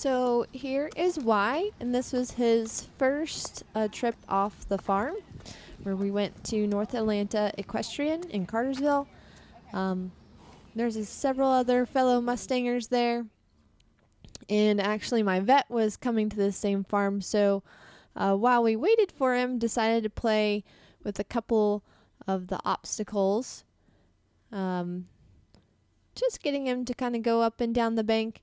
So here is why, and this was his first trip off the farm, where we went to North Atlanta Equestrian in Cartersville. There's several other fellow Mustangers there, and actually my vet was coming to the same farm, so while we waited for him, decided to play with a couple of the obstacles, just getting him to kind of go up and down the bank,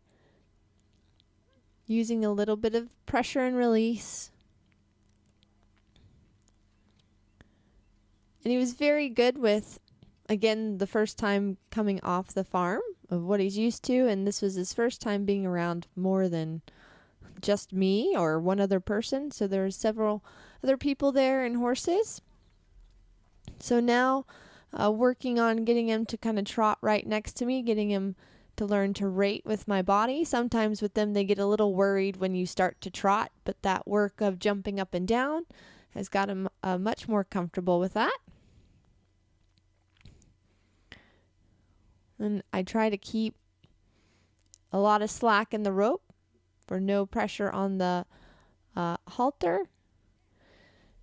using a little bit of pressure and release. And he was very good with, again, the first time coming off the farm of what he's used to, and this was his first time being around more than just me or one other person, so there were several other people there and horses. So now working on getting him to kind of trot right next to me, getting him to learn to rate with my body. Sometimes with them they get a little worried when you start to trot, but that work of jumping up and down has got him much more comfortable with that. And I try to keep a lot of slack in the rope for no pressure on the halter.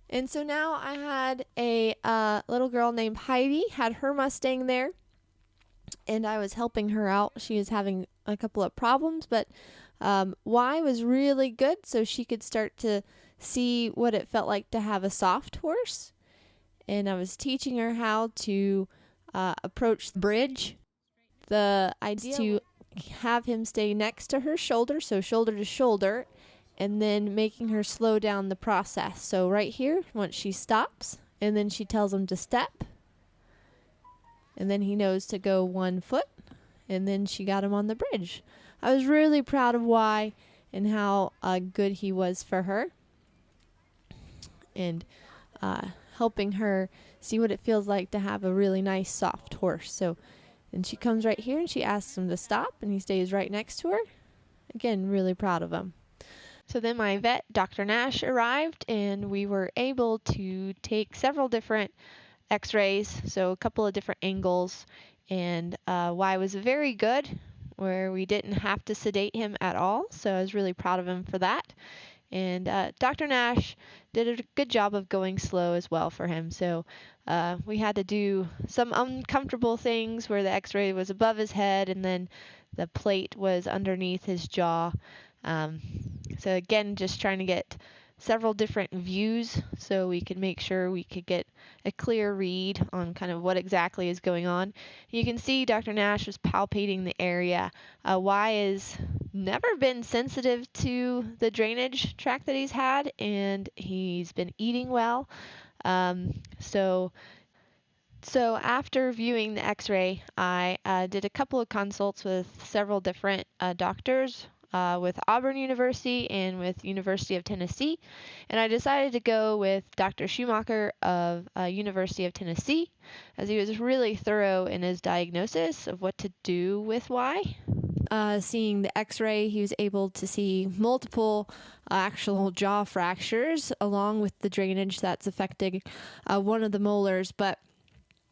And so now I had a little girl named Heidi, had her Mustang there, and I was helping her out. She was having a couple of problems, but Y was really good, so she could start to see what it felt like to have a soft horse. And I was teaching her how to approach the bridge. The idea to have him stay next to her shoulder, so shoulder to shoulder, and then making her slow down the process. So right here, once she stops, and then she tells him to step, and then he knows to go 1 foot, and then she got him on the bridge. I was really proud of Y and how good he was for her, and helping her see what it feels like to have a really nice soft horse. So and she comes right here and she asks him to stop, and he stays right next to her. Again, really proud of him. So then my vet, Dr. Nash, arrived, and we were able to take several different x-rays, so a couple of different angles, and Y was very good, where we didn't have to sedate him at all, so I was really proud of him for that. And Dr. Nash did a good job of going slow as well for him. So we had to do some uncomfortable things where the x-ray was above his head and then the plate was underneath his jaw. So again, just trying to get several different views so we could make sure we could get a clear read on kind of what exactly is going on. You can see Dr. Nash was palpating the area. Y has never been sensitive to the drainage tract that he's had, and he's been eating well. So after viewing the x-ray, I did a couple of consults with several different doctors, with Auburn University and with University of Tennessee, and I decided to go with Dr. Schumacher of University of Tennessee, as he was really thorough in his diagnosis of what to do with Y. Seeing the x-ray, he was able to see multiple actual jaw fractures along with the drainage that's affecting one of the molars, but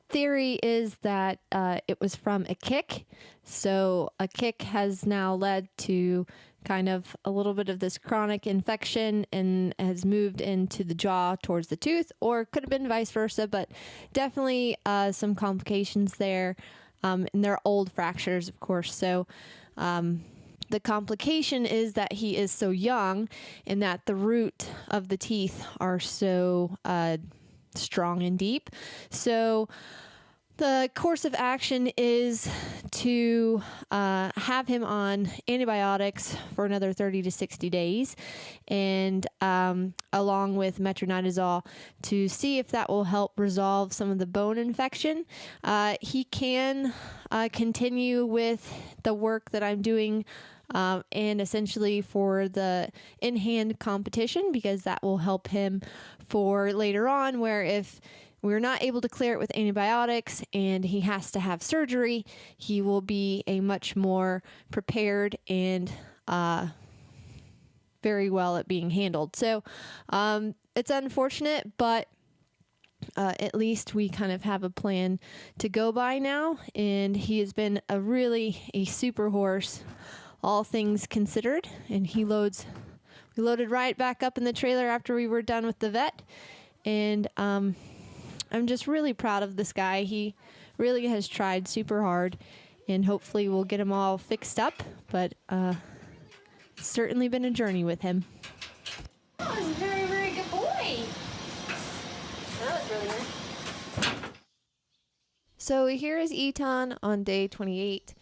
theory is that it was from a kick. So a kick has now led to kind of a little bit of this chronic infection and has moved into the jaw towards the tooth, or could have been vice versa, but definitely some complications there. And they're old fractures, of course. So the complication is that he is so young and that the root of the teeth are so strong and deep. So the course of action is to have him on antibiotics for another 30 to 60 days, and along with metronidazole to see if that will help resolve some of the bone infection. He can continue with the work that I'm doing and essentially for the in-hand competition, because that will help him for later on, where if we're not able to clear it with antibiotics and he has to have surgery, he will be a much more prepared and very well at being handled. So it's unfortunate, but at least we kind of have a plan to go by now, and he has been a super horse all things considered. And we loaded right back up in the trailer after we were done with the vet. And I'm just really proud of this guy. He really has tried super hard, and hopefully we'll get him all fixed up. But it's certainly been a journey with him. That was a very, very good boy. That was really nice. So here is Eton on day 28,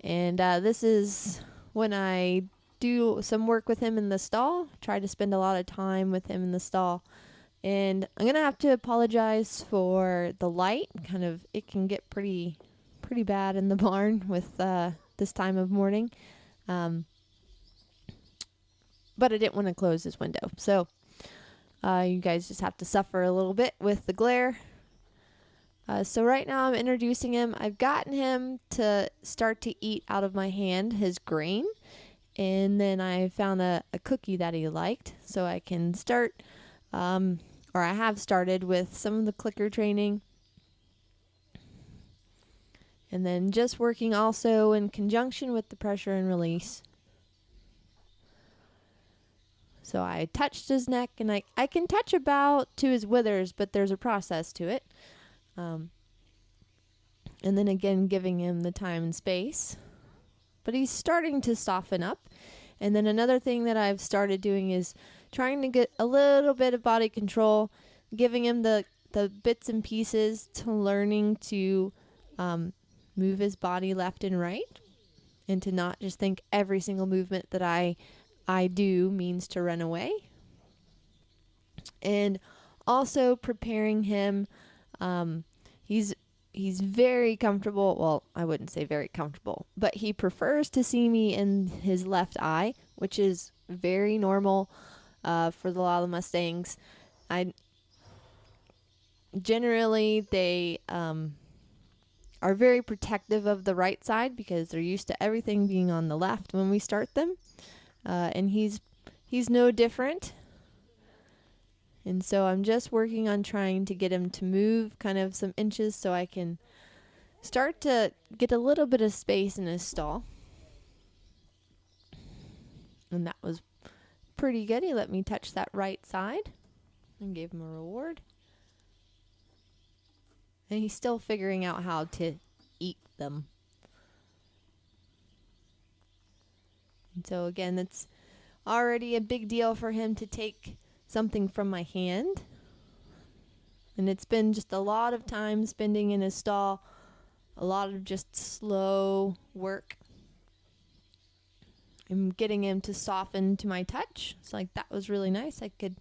and this is when I do some work with him in the stall. Try to spend a lot of time with him in the stall, and I'm gonna have to apologize for the light. It can get pretty bad in the barn with this time of morning, but I didn't want to close this window, so you guys just have to suffer a little bit with the glare. So right now I'm introducing him. I've gotten him to start to eat out of my hand his grain. And then I found a cookie that he liked. So I can start, or I have started with some of the clicker training. And then just working also in conjunction with the pressure and release. So I touched his neck, and I can touch about to his withers, but there's a process to it. And then again, giving him the time and space. But he's starting to soften up. And then another thing that I've started doing is trying to get a little bit of body control, giving him the bits and pieces to learning to move his body left and right, and to not just think every single movement that I do means to run away. And also preparing him. He's very comfortable. Well, I wouldn't say very comfortable, but he prefers to see me in his left eye, which is very normal for a lot of Mustangs. Generally, they are very protective of the right side because they're used to everything being on the left when we start them, and he's no different. And so I'm just working on trying to get him to move kind of some inches so I can start to get a little bit of space in his stall. And that was pretty good. He let me touch that right side and gave him a reward. And he's still figuring out how to eat them. And so again, it's already a big deal for him to take something from my hand, and it's been just a lot of time spending in his stall, a lot of just slow work. I'm getting him to soften to my touch. It's like that was really nice. I could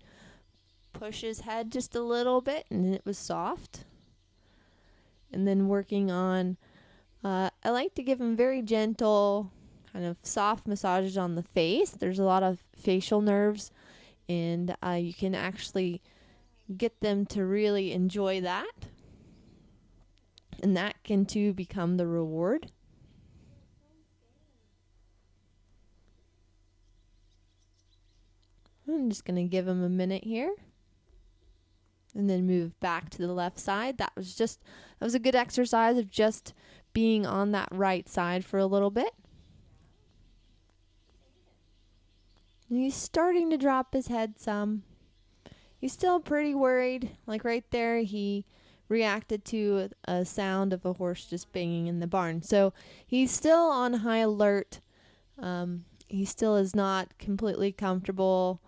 push his head just a little bit and it was soft. And then working on I like to give him very gentle kind of soft massages on the face. There's a lot of facial nerves, and you can actually get them to really enjoy that. And that can too become the reward. I'm just going to give him a minute here. And then move back to the left side. That was a good exercise of just being on that right side for a little bit. And he's starting to drop his head some. He's still pretty worried. Like right there, he reacted to a sound of a horse just banging in the barn. So he's still on high alert. He still is not completely comfortable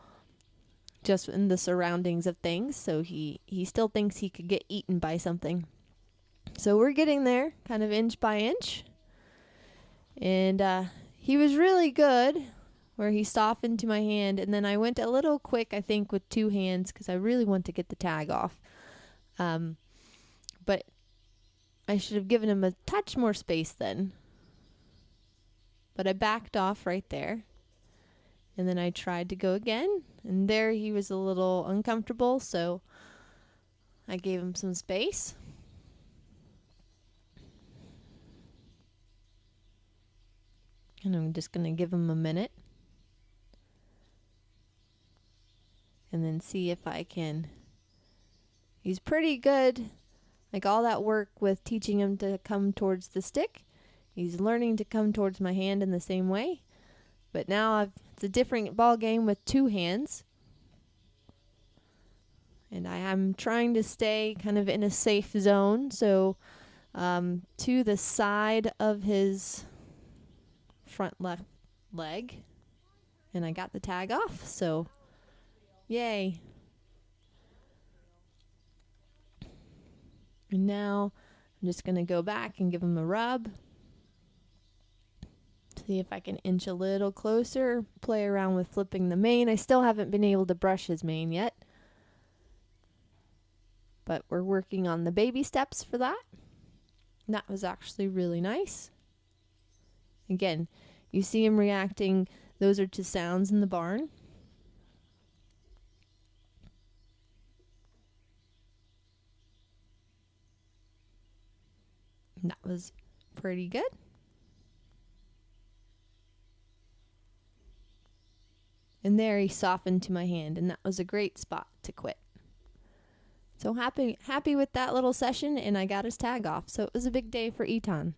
just in the surroundings of things. So he still thinks he could get eaten by something. So we're getting there, kind of inch by inch. And he was really good, where he softened to my hand, and then I went a little quick, I think, with two hands because I really want to get the tag off. But I should have given him a touch more space then. But I backed off right there, and then I tried to go again, and there he was a little uncomfortable, so I gave him some space. And I'm just going to give him a minute. And then see if I can. He's pretty good. Like all that work with teaching him to come towards the stick. He's learning to come towards my hand in the same way. But now it's a different ball game with 2 hands. And I am trying to stay kind of in a safe zone. So to the side of his front left leg. And I got the tag off. So yay. And now I'm just going to go back and give him a rub. See if I can inch a little closer. Play around with flipping the mane. I still haven't been able to brush his mane yet. But we're working on the baby steps for that. And that was actually really nice. Again, you see him reacting. Those are to sounds in the barn. And that was pretty good. And there he softened to my hand, and that was a great spot to quit. So happy with that little session, and I got his tag off. So it was a big day for Eton.